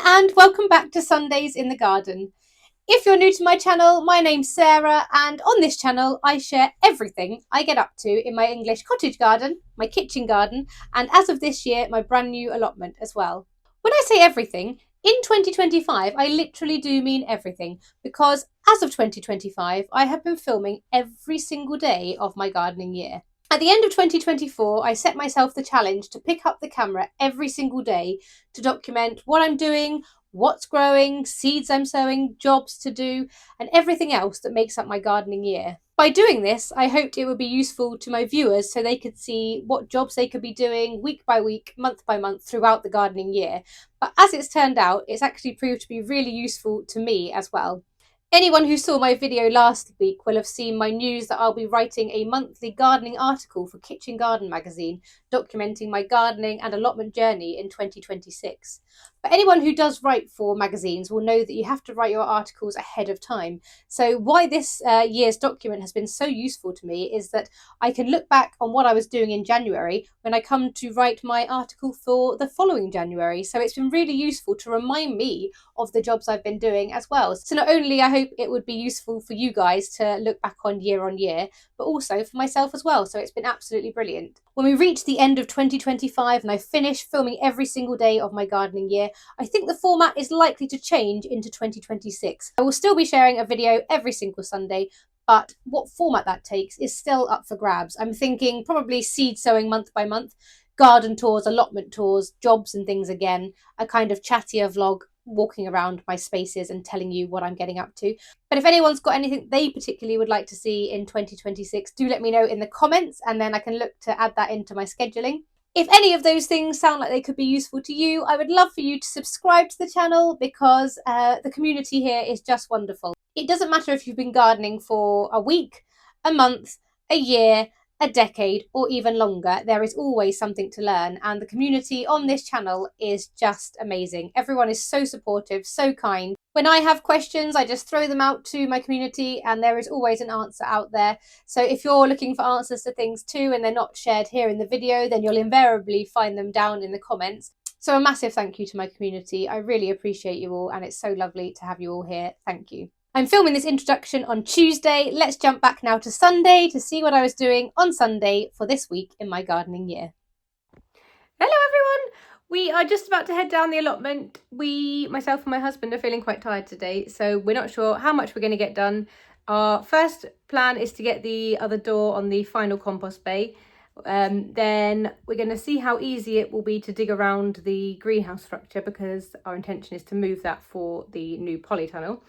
and welcome back to Sundays in the Garden. If you're new to my channel, my name's Sarah, and on this channel I share everything I get up to in my English cottage garden, my kitchen garden, and as of this year, my brand new allotment as well. When I say everything, in 2025 I literally do mean everything, because as of 2025 I have been filming every single day of my gardening year. At the end of 2024, I set myself the challenge to pick up the camera every single day to document what I'm doing, what's growing, seeds I'm sowing, jobs to do, and everything else that makes up my gardening year. By doing this, I hoped it would be useful to my viewers so they could see what jobs they could be doing week by week, month by month throughout the gardening year. But as it's turned out, it's actually proved to be really useful to me as well. Anyone who saw my video last week will have seen my news that I'll be writing a monthly gardening article for Kitchen Garden magazine, documenting my gardening and allotment journey in 2026. But anyone who does write for magazines will know that you have to write your articles ahead of time. So why this year's document has been so useful to me is that I can look back on what I was doing in January when I come to write my article for the following January. So it's been really useful to remind me of the jobs I've been doing as well. So not only I hope it would be useful for you guys to look back on year, but also for myself as well. So it's been absolutely brilliant. When we reach the end of 2025 and I finish filming every single day of my gardening year, I think the format is likely to change into 2026. I will still be sharing a video every single Sunday, but what format that takes is still up for grabs. I'm thinking probably seed sowing month by month, garden tours, allotment tours, jobs and things again, a kind of chattier vlog, walking around my spaces and telling you what I'm getting up to. But if anyone's got anything they particularly would like to see in 2026, do let me know in the comments and then I can look to add that into my scheduling. If any of those things sound like they could be useful to you, I would love for you to subscribe to the channel because the community here is just wonderful. It doesn't matter if you've been gardening for a week, a month, a year, a decade, or even longer, there is always something to learn, and the community on this channel is just amazing. Everyone is so supportive, so kind. When I have questions, I just throw them out to my community and there is always an answer out there. So if you're looking for answers to things too and they're not shared here in the video, then you'll invariably find them down in the comments. So a massive thank you to my community. I really appreciate you all and it's so lovely to have you all here. Thank you. I'm filming this introduction on Tuesday. Let's jump back now to Sunday to see what I was doing on Sunday for this week in my gardening year. Hello everyone! We are just about to head down the allotment. Myself and my husband are feeling quite tired today, so we're not sure how much we're going to get done. Our first plan is to get the other door on the final compost bay. Then we're going to see how easy it will be to dig around the greenhouse structure because our intention is to move that for the new polytunnel.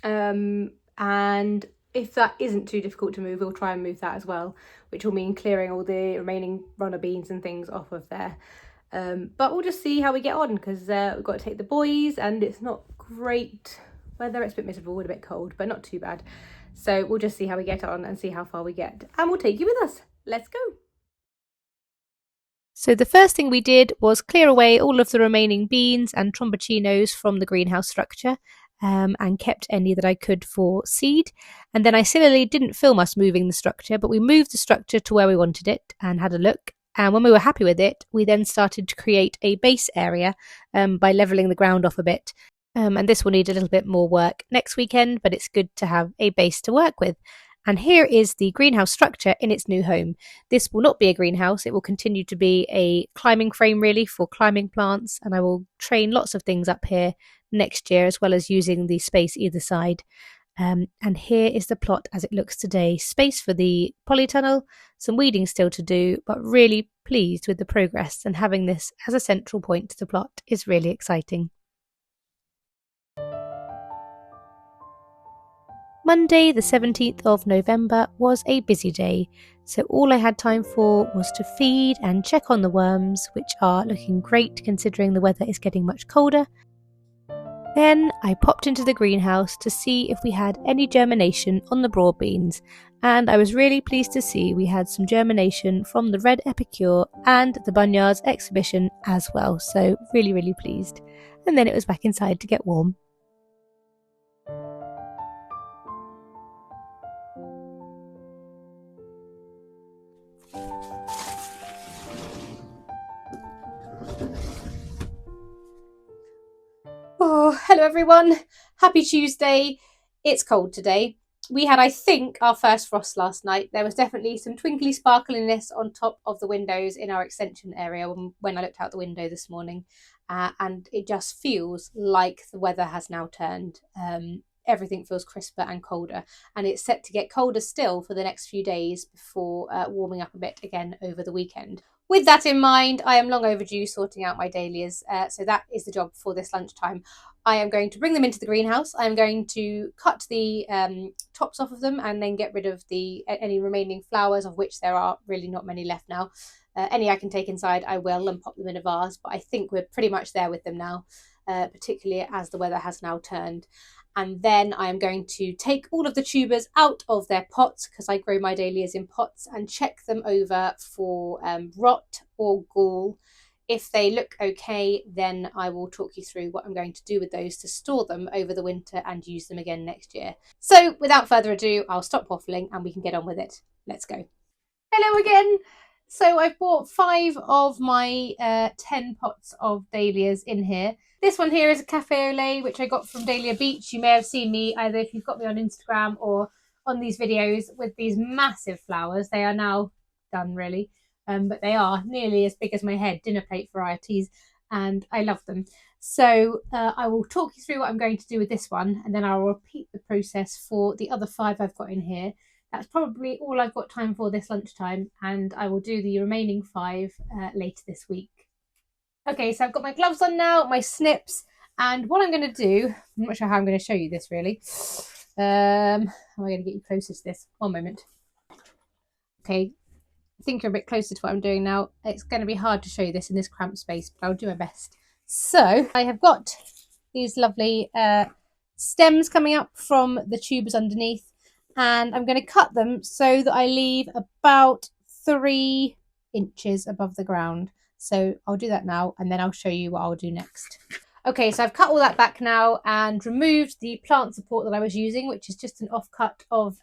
And if that isn't too difficult to move, we'll try and move that as well, which will mean clearing all the remaining runner beans and things off of there. But we'll just see how we get on because we've got to take the boys and it's not great weather. It's a bit miserable and a bit cold, but not too bad. So we'll just see how we get on and see how far we get, and we'll take you with us. Let's go. So the first thing we did was clear away all of the remaining beans and tromboncinos from the greenhouse structure. And kept any that I could for seed. And then I similarly didn't film us moving the structure, but we moved the structure to where we wanted it and had a look. And when we were happy with it, we then started to create a base area by levelling the ground off a bit. And this will need a little bit more work next weekend, but it's good to have a base to work with. And here is the greenhouse structure in its new home. This will not be a greenhouse. It will continue to be a climbing frame really for climbing plants. And I will train lots of things up here next year, as well as using the space either side. And here is the plot as it looks today. Space for the polytunnel, some weeding still to do, but really pleased with the progress, and having this as a central point to the plot is really exciting. Monday the 17th of November was a busy day, so all I had time for was to feed and check on the worms, which are looking great considering the weather is getting much colder. Then I popped into the greenhouse to see if we had any germination on the broad beans, and I was really pleased to see we had some germination from the red epicure and the Bunyard's exhibition as well, so really pleased. And then it was back inside to get warm. Hello everyone, happy Tuesday. It's cold today. We had, I think, our first frost last night. There was definitely some twinkly sparkliness on top of the windows in our extension area when I looked out the window this morning. And it just feels like the weather has now turned. Everything feels crisper and colder, and it's set to get colder still for the next few days before warming up a bit again over the weekend. With that in mind, I am long overdue sorting out my dahlias, so that is the job for this lunchtime. I am going to bring them into the greenhouse. I am going to cut the tops off of them and then get rid of any remaining flowers, of which there are really not many left now. Any I can take inside, I will, and pop them in a vase, but I think we're pretty much there with them now, particularly as the weather has now turned. And then I am going to take all of the tubers out of their pots, because I grow my dahlias in pots, and check them over for rot or gall. If they look okay, then I will talk you through what I'm going to do with those to store them over the winter and use them again next year. So without further ado, I'll stop waffling and we can get on with it. Let's go. Hello again. So I've bought 5 of my 10 pots of dahlias in here. This one here is a cafe au lait, which I got from Dahlia Beach. You may have seen me either if you've got me on Instagram or on these videos with these massive flowers. They are now done, really. But they are nearly as big as my head, dinner plate varieties, and I love them. So I will talk you through what I'm going to do with this one, and then I'll repeat the process for the other 5 I've got in here. That's probably all I've got time for this lunchtime, and I will do the remaining 5 later this week. Okay, so I've got my gloves on now, my snips, and what I'm going to do, I'm not sure how I'm going to show you this really. How am I going to get you closer to this? One moment. Okay, I think you're a bit closer to what I'm doing now. It's going to be hard to show you this in this cramped space, but I'll do my best. So I have got these lovely stems coming up from the tubers underneath, and I'm going to cut them so that I leave about 3 inches above the ground. So I'll do that now, and then I'll show you what I'll do next. Okay, so I've cut all that back now and removed the plant support that I was using, which is just an offcut of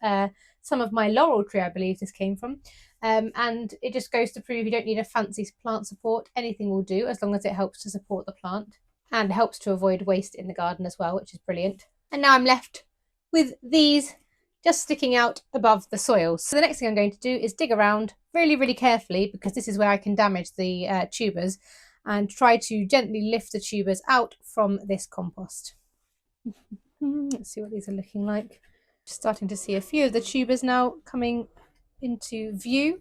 some of my laurel tree, I believe this came from. And it just goes to prove you don't need a fancy plant support. Anything will do as long as it helps to support the plant and helps to avoid waste in the garden as well, which is brilliant. And now I'm left with these just sticking out above the soil. So the next thing I'm going to do is dig around really, really carefully, because this is where I can damage the tubers, and try to gently lift the tubers out from this compost. Let's see what these are looking like. Just starting to see a few of the tubers now coming into view.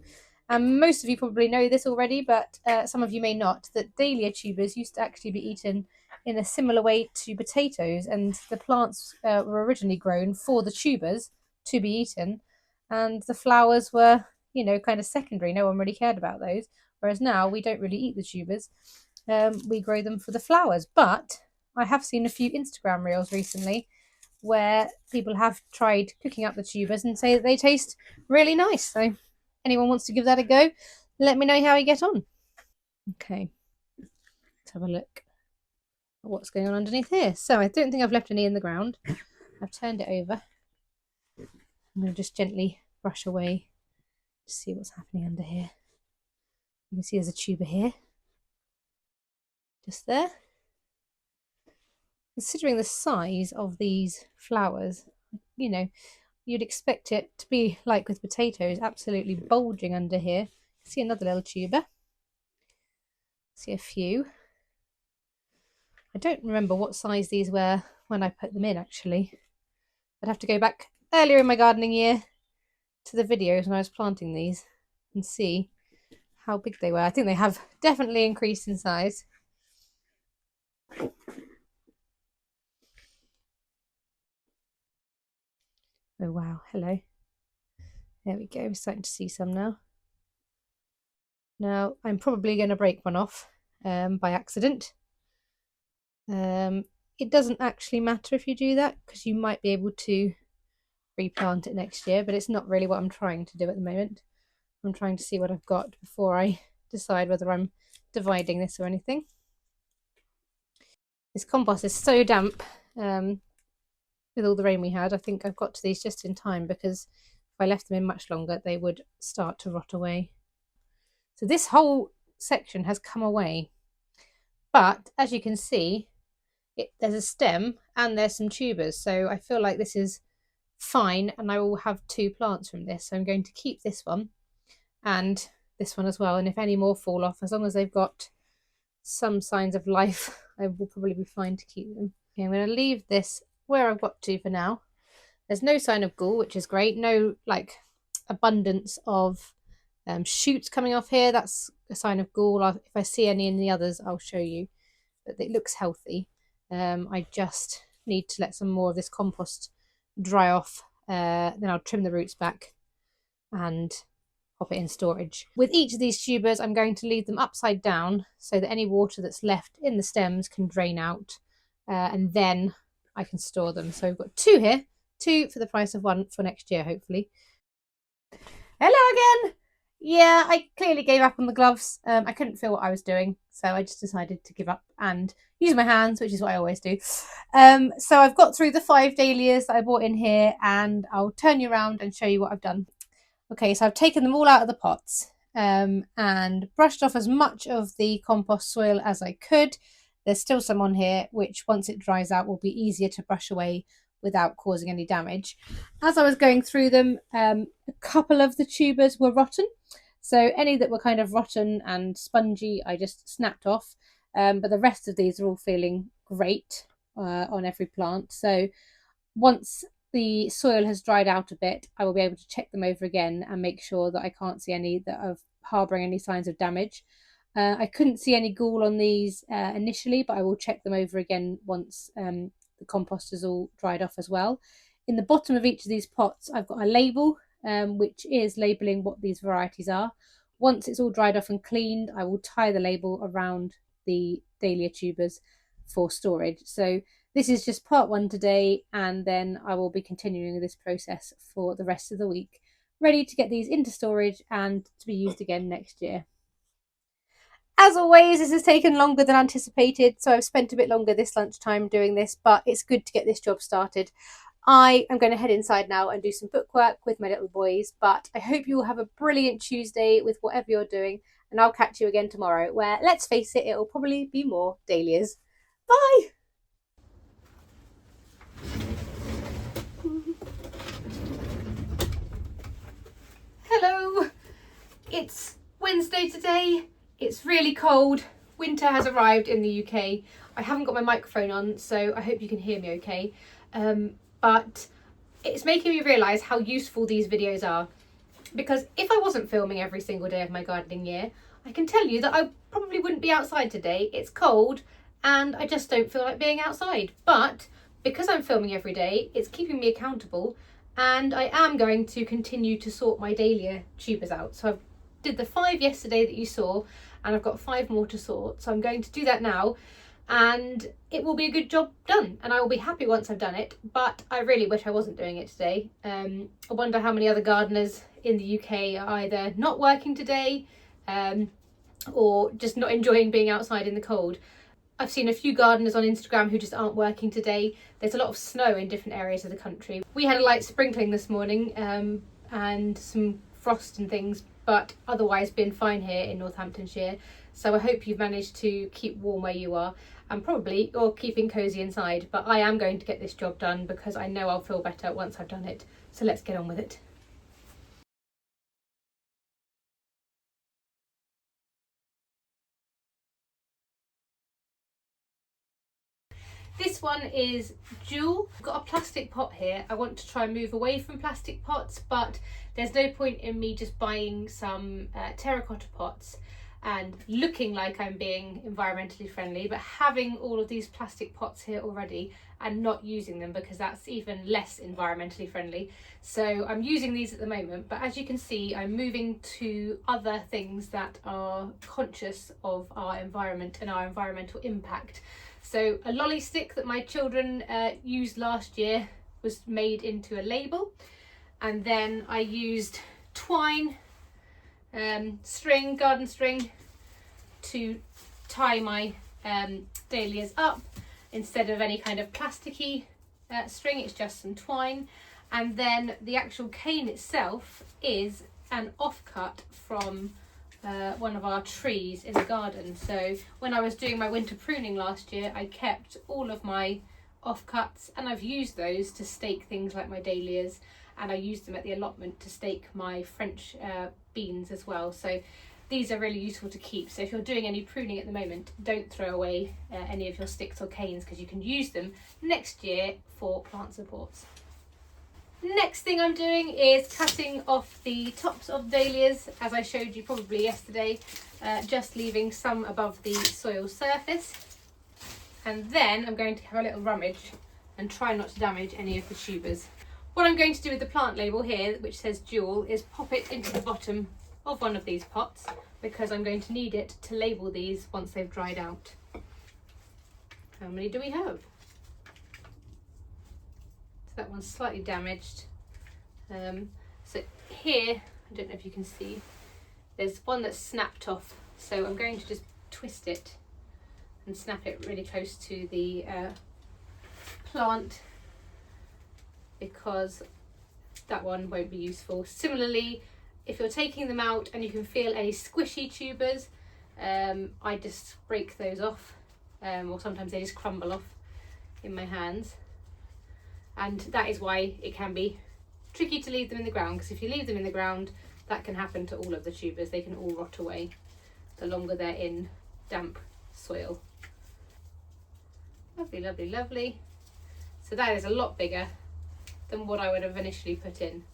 And most of you probably know this already, but some of you may not, that dahlia tubers used to actually be eaten in a similar way to potatoes, and the plants were originally grown for the tubers to be eaten, and the flowers were, you know, kind of secondary. No one really cared about those, whereas now we don't really eat the tubers. We grow them for the flowers. But I have seen a few Instagram reels recently where people have tried cooking up the tubers and say that they taste really nice. So anyone wants to give that a go, let me know how you get on. Okay, let's have a look at what's going on underneath here. So I don't think I've left any in the ground. I've turned it over. I'm going to just gently brush away to see what's happening under here. You can see there's a tuber here, just there. Considering the size of these flowers, you know, you'd expect it to be like with potatoes, absolutely bulging under here. See another little tuber. See a few. I don't remember what size these were when I put them in, actually. I'd have to go back earlier in my gardening year to the videos when I was planting these and see how big they were. I think they have definitely increased in size. Oh wow, hello. There we go, we're starting to see some now. Now, I'm probably going to break one off by accident. It doesn't actually matter if you do that, because you might be able to replant it next year, but it's not really what I'm trying to do at the moment. I'm trying to see what I've got before I decide whether I'm dividing this or anything. This compost is so damp with all the rain we had. I think I've got to these just in time, because if I left them in much longer, they would start to rot away. So this whole section has come away, but as you can see, there's a stem and there's some tubers, so I feel like this is fine, and I will have 2 plants from this. So I'm going to keep this one and this one as well, and if any more fall off, as long as they've got some signs of life, I will probably be fine to keep them. Okay, I'm going to leave this where I've got to for now. There's no sign of gall, which is great. No like abundance of shoots coming off here. That's a sign of gall. If I see any in the others, I'll show you. But it looks healthy. I just need to let some more of this compost dry off. Then I'll trim the roots back and pop it in storage. With each of these tubers, I'm going to leave them upside down so that any water that's left in the stems can drain out, and then I can store them. So we've got 2 here, 2 for the price of 1 for next year, hopefully. Hello again! Yeah, I clearly gave up on the gloves. I couldn't feel what I was doing, so I just decided to give up and use my hands, which is what I always do. So I've got through the 5 dahlias that I bought in here, and I'll turn you around and show you what I've done. Okay, so I've taken them all out of the pots and brushed off as much of the compost soil as I could. There's still some on here, which once it dries out will be easier to brush away without causing any damage. As I was going through them, a couple of the tubers were rotten. So any that were kind of rotten and spongy, I just snapped off. But the rest of these are all feeling great on every plant. So once the soil has dried out a bit, I will be able to check them over again and make sure that I can't see any that are harbouring any signs of damage. I couldn't see any gall on these initially, but I will check them over again once the compost is all dried off as well. In the bottom of each of these pots, I've got a label, which is labelling what these varieties are. Once it's all dried off and cleaned, I will tie the label around the dahlia tubers for storage. So this is just part 1 today, and then I will be continuing this process for the rest of the week, ready to get these into storage and to be used again next year. As always, this has taken longer than anticipated, so I've spent a bit longer this lunchtime doing this, but it's good to get this job started. I am going to head inside now and do some bookwork with my little boys, but I hope you will have a brilliant Tuesday with whatever you're doing, and I'll catch you again tomorrow, where, let's face it, it'll probably be more dahlias. Bye! Hello! It's Wednesday today. It's really cold. Winter has arrived in the UK. I haven't got my microphone on, so I hope you can hear me okay. But it's making me realise how useful these videos are. Because if I wasn't filming every single day of my gardening year, I can tell you that I probably wouldn't be outside today. It's cold and I just don't feel like being outside. But because I'm filming every day, it's keeping me accountable, and I am going to continue to sort my dahlia tubers out. So I did the 5 yesterday that you saw, and I've got 5 more to sort. So I'm going to do that now, and it will be a good job done, and I will be happy once I've done it. But I really wish I wasn't doing it today. I wonder how many other gardeners in the UK are either not working today or just not enjoying being outside in the cold. I've seen a few gardeners on Instagram who just aren't working today. There's a lot of snow in different areas of the country. We had a light sprinkling this morning and some frost and things, but otherwise been fine here in Northamptonshire. So I hope you've managed to keep warm where you are, and probably you're keeping cosy inside. But I am going to get this job done because I know I'll feel better once I've done it. So let's get on with it. This one is Jewel. I've got a plastic pot here. I want to try and move away from plastic pots, but there's no point in me just buying some terracotta pots and looking like I'm being environmentally friendly, but having all of these plastic pots here already and not using them, because that's even less environmentally friendly. So I'm using these at the moment, but as you can see, I'm moving to other things that are conscious of our environment and our environmental impact. So a lolly stick that my children used last year was made into a label, and then I used twine, string, garden string, to tie my dahlias up. Instead of any kind of plasticky string, it's just some twine. And then the actual cane itself is an offcut from one of our trees in the garden. So when I was doing my winter pruning last year, I kept all of my offcuts, and I've used those to stake things like my dahlias, and I used them at the allotment to stake my French beans as well. So these are really useful to keep. So if you're doing any pruning at the moment, don't throw away any of your sticks or canes, because you can use them next year for plant supports. Next thing I'm doing is cutting off the tops of dahlias, as I showed you probably yesterday, just leaving some above the soil surface. And then I'm going to have a little rummage and try not to damage any of the tubers. What I'm going to do with the plant label here, which says dual, is pop it into the bottom of one of these pots, because I'm going to need it to label these once they've dried out. How many do we have? So that one's slightly damaged. So here, I don't know if you can see, there's one that's snapped off. So I'm going to just twist it and snap it really close to the plant, because that one won't be useful. Similarly, if you're taking them out and you can feel any squishy tubers, I just break those off, or sometimes they just crumble off in my hands. And that is why it can be tricky to leave them in the ground, because if you leave them in the ground, that can happen to all of the tubers. They can all rot away the longer they're in damp soil. Lovely, lovely, lovely. So that is a lot bigger than what I would have initially put in.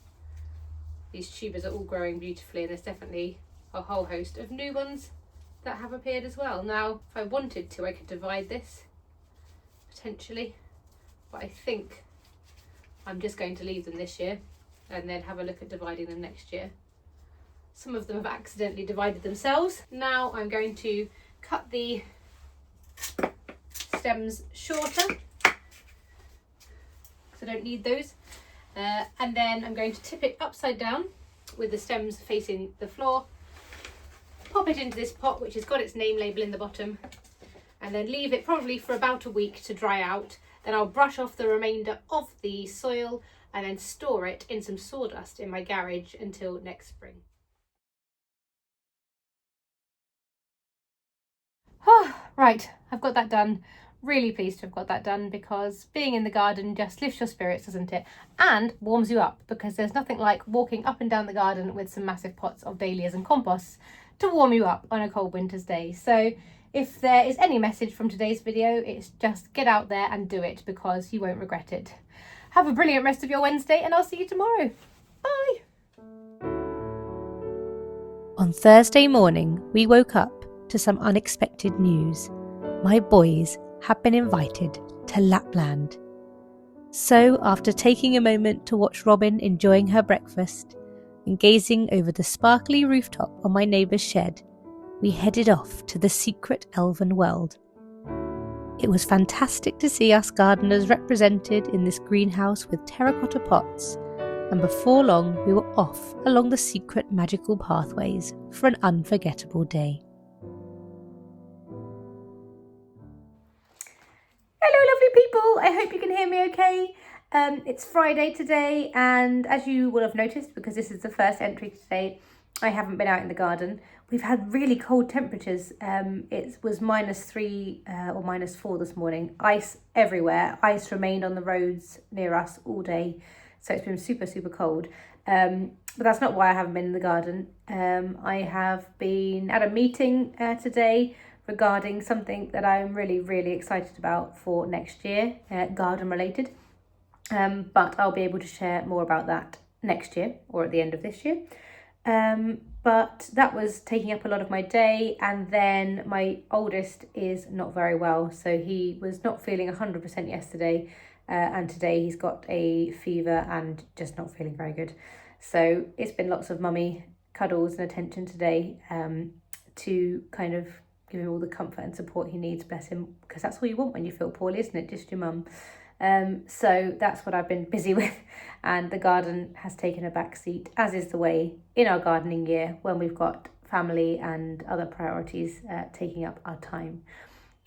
These tubers are all growing beautifully, and there's definitely a whole host of new ones that have appeared as well. Now, if I wanted to, I could divide this potentially, but I think I'm just going to leave them this year and then have a look at dividing them next year. Some of them have accidentally divided themselves. Now I'm going to cut the stems shorter, because I don't need those. And then I'm going to tip it upside down with the stems facing the floor, pop it into this pot, which has got its name label in the bottom, and then leave it probably for about a week to dry out. Then I'll brush off the remainder of the soil and then store it in some sawdust in my garage until next spring. Right, I've got that done. Really pleased to have got that done, because being in the garden just lifts your spirits, doesn't it? And warms you up, because there's nothing like walking up and down the garden with some massive pots of dahlias and compost to warm you up on a cold winter's day. So if there is any message from today's video, it's just get out there and do it, because you won't regret it. Have a brilliant rest of your Wednesday, and I'll see you tomorrow. Bye. On Thursday morning, we woke up to some unexpected news. My boys had been invited to Lapland. So, after taking a moment to watch Robin enjoying her breakfast and gazing over the sparkly rooftop on my neighbour's shed, we headed off to the secret elven world. It was fantastic to see us gardeners represented in this greenhouse with terracotta pots, and before long we were off along the secret magical pathways for an unforgettable day. Hello lovely people, I hope you can hear me okay. It's Friday today, and as you will have noticed, because this is the first entry today, I haven't been out in the garden. We've had really cold temperatures. It was -3 or -4 this morning. Ice everywhere. Ice remained on the roads near us all day. So it's been super, super cold. But that's not why I haven't been in the garden. I have been at a meeting today regarding something that I'm really, really excited about for next year, garden related. But I'll be able to share more about that next year, or at the end of this year. But that was taking up a lot of my day, and then my oldest is not very well, so he was not feeling 100% yesterday, and today he's got a fever and just not feeling very good. So it's been lots of mummy cuddles and attention today, to kind of give him all the comfort and support he needs, bless him, because that's all you want when you feel poorly, isn't it? Just your mum. So that's what I've been busy with, and the garden has taken a back seat, as is the way in our gardening year when we've got family and other priorities taking up our time.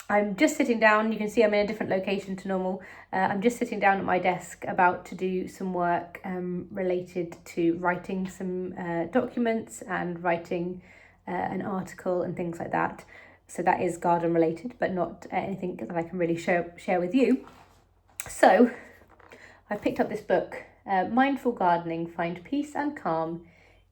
I'm just sitting down. You can see I'm in a different location to normal. I'm just sitting down at my desk about to do some work related to writing some documents and writing an article and things like that. So that is garden related, but not anything that I can really share with you. So I picked up this book, Mindful Gardening, Find Peace and Calm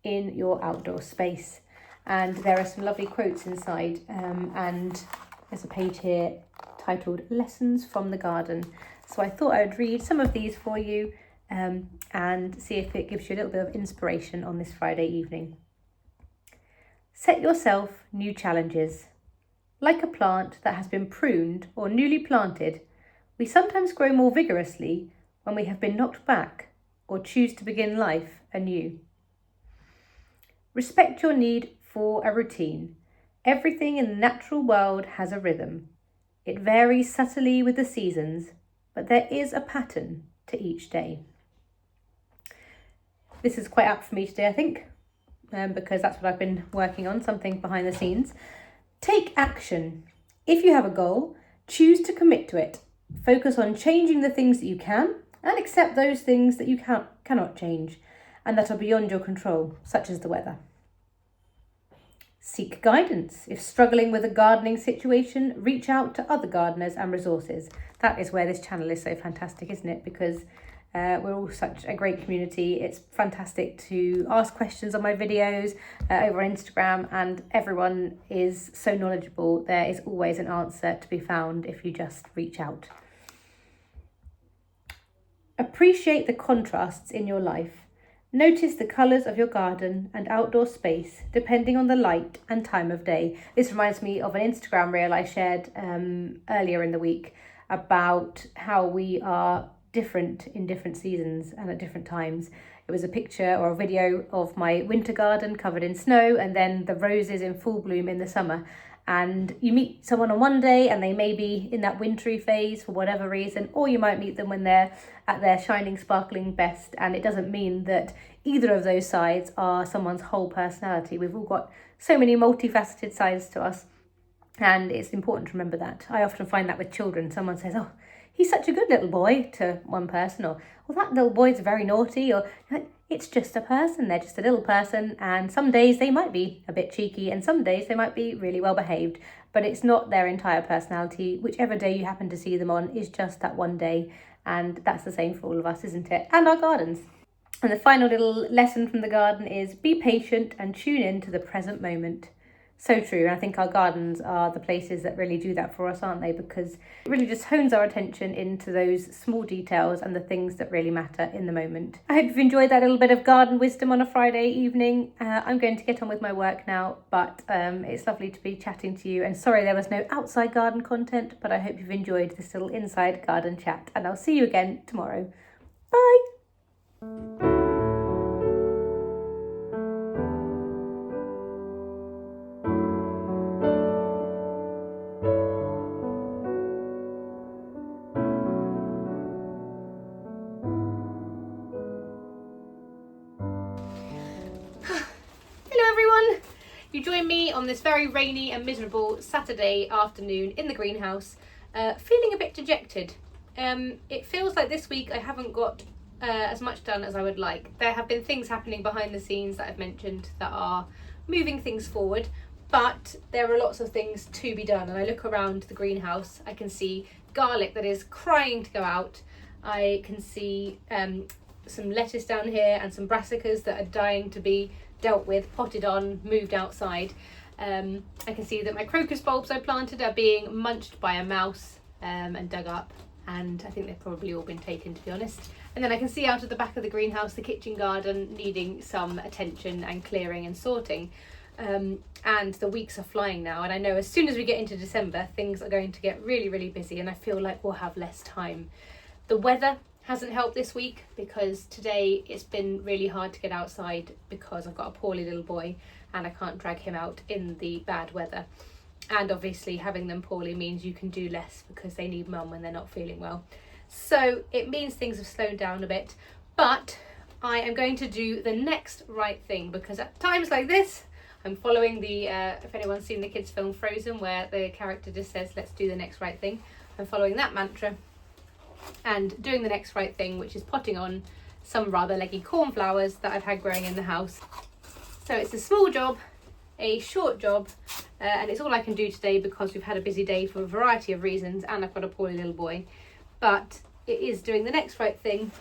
in Your Outdoor Space. And there are some lovely quotes inside, and there's a page here titled Lessons from the Garden. So I thought I would read some of these for you and see if it gives you a little bit of inspiration on this Friday evening. Set yourself new challenges. Like a plant that has been pruned or newly planted, we sometimes grow more vigorously when we have been knocked back or choose to begin life anew. Respect your need for a routine. Everything in the natural world has a rhythm. It varies subtly with the seasons, but there is a pattern to each day. This is quite apt for me today, I think, because that's what I've been working on, something behind the scenes. Take action. If you have a goal, choose to commit to it. Focus on changing the things that you can and accept those things that you cannot change and that are beyond your control, such as the weather. Seek guidance. If struggling with a gardening situation, reach out to other gardeners and resources. That is where this channel is so fantastic, isn't it? Because we're all such a great community. It's fantastic to ask questions on my videos over Instagram, and everyone is so knowledgeable. There is always an answer to be found if you just reach out. Appreciate the contrasts in your life. Notice the colours of your garden and outdoor space depending on the light and time of day. This reminds me of an Instagram reel I shared earlier in the week about how we are different in different seasons and at different times. It was a picture or a video of my winter garden covered in snow and then the roses in full bloom in the summer. And you meet someone on one day and they may be in that wintry phase for whatever reason, or you might meet them when they're at their shining, sparkling best. And it doesn't mean that either of those sides are someone's whole personality. We've all got so many multifaceted sides to us, and it's important to remember that. I often find that with children. Someone says, "Oh, he's such a good little boy," to one person, or "Well, that little boy's very naughty," or it's just a person. They're just a little person, and some days they might be a bit cheeky and some days they might be really well behaved, but it's not their entire personality. Whichever day you happen to see them on is just that one day, and that's the same for all of us, isn't it? And our gardens. And the final little lesson from the garden is be patient and tune in to the present moment. So true, and I think our gardens are the places that really do that for us, aren't they? Because it really just hones our attention into those small details and the things that really matter in the moment. I hope you've enjoyed that little bit of garden wisdom on a Friday evening. I'm going to get on with my work now, but it's lovely to be chatting to you. And sorry there was no outside garden content, but I hope you've enjoyed this little inside garden chat. And I'll see you again tomorrow. Bye! You join me on this very rainy and miserable Saturday afternoon in the greenhouse, feeling a bit dejected. It feels like this week I haven't got as much done as I would like. There have been things happening behind the scenes that I've mentioned that are moving things forward, but there are lots of things to be done. And I look around the greenhouse, I can see garlic that is crying to go out. I can see some lettuce down here and some brassicas that are dying to be dealt with, potted on, moved outside. I can see that my crocus bulbs I planted are being munched by a mouse and dug up, and I think they've probably all been taken, to be honest. And then I can see out of the back of the greenhouse the kitchen garden needing some attention and clearing and sorting. And the weeks are flying now, and I know as soon as we get into December things are going to get really, really busy, and I feel like we'll have less time. The weather hasn't helped this week because today it's been really hard to get outside because I've got a poorly little boy and I can't drag him out in the bad weather. And obviously having them poorly means you can do less because they need mum when they're not feeling well. So it means things have slowed down a bit, but I am going to do the next right thing, because at times like this I'm following the, if anyone's seen the kids film Frozen where the character just says, let's do the next right thing, I'm following that mantra and doing the next right thing, which is potting on some rather leggy cornflowers that I've had growing in the house. So it's a small job, a short job, and it's all I can do today because we've had a busy day for a variety of reasons and I've got a poorly little boy. But it is doing the next right thing.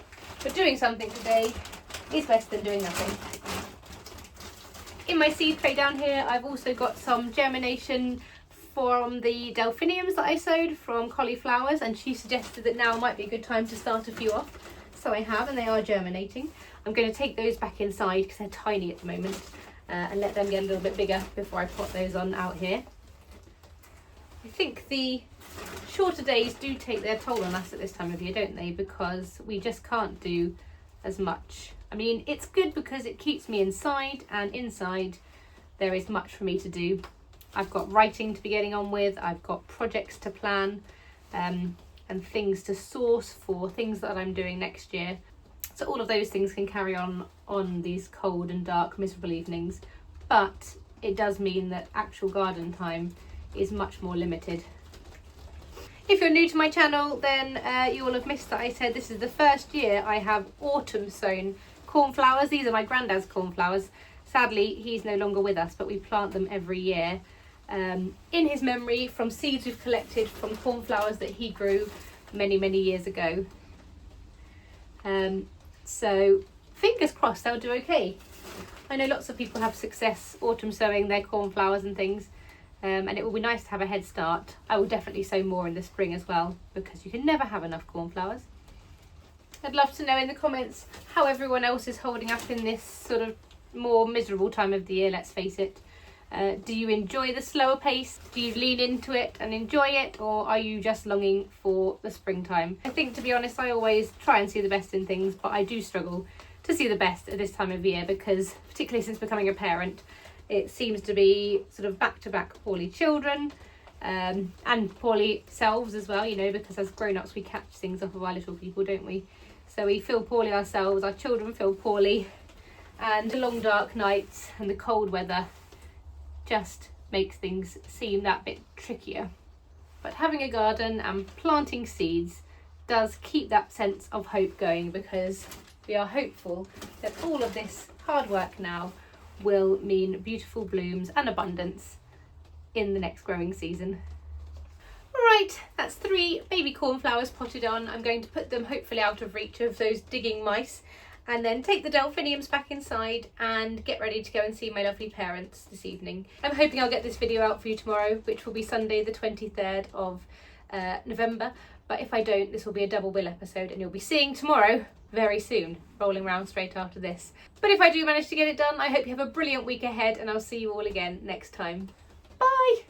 But doing something today is better than doing nothing. In my seed tray down here, I've also got some germination from the delphiniums that I sowed from cauliflowers, and she suggested that now might be a good time to start a few off. So I have, and they are germinating. I'm going to take those back inside because they're tiny at the moment, and let them get a little bit bigger before I put those on out here. I think the shorter days do take their toll on us at this time of year, don't they? Because we just can't do as much. I mean, it's good because it keeps me inside, and inside there is much for me to do. I've got writing to be getting on with, I've got projects to plan, and things to source for things that I'm doing next year. So all of those things can carry on these cold and dark, miserable evenings, but it does mean that actual garden time is much more limited. If you're new to my channel, then you will have missed that I said this is the first year I have autumn sown cornflowers. These are my granddad's cornflowers. Sadly, he's no longer with us, but we plant them every year in his memory from seeds we've collected from cornflowers that he grew many, many years ago. So fingers crossed they'll do okay. I know lots of people have success autumn sowing their cornflowers and things, and it will be nice to have a head start. I will definitely sow more in the spring as well, because you can never have enough cornflowers. I'd love to know in the comments how everyone else is holding up in this sort of more miserable time of the year, let's face it. Do you enjoy the slower pace? Do you lean into it and enjoy it, or are you just longing for the springtime? I think, to be honest, I always try and see the best in things, but I do struggle to see the best at this time of year because, particularly since becoming a parent, it seems to be sort of back-to-back poorly children, and poorly selves as well, you know, because as grown-ups we catch things off of our little people, don't we? So we feel poorly ourselves, our children feel poorly, and the long dark nights and the cold weather just makes things seem that bit trickier. But having a garden and planting seeds does keep that sense of hope going, because we are hopeful that all of this hard work now will mean beautiful blooms and abundance in the next growing season. Right, that's 3 baby cornflowers potted on. I'm going to put them hopefully out of reach of those digging mice, and then take the delphiniums back inside and get ready to go and see my lovely parents this evening. I'm hoping I'll get this video out for you tomorrow, which will be Sunday the 23rd of November, but if I don't, this will be a double bill episode and you'll be seeing tomorrow very soon, rolling around straight after this. But if I do manage to get it done, I hope you have a brilliant week ahead, and I'll see you all again next time. Bye!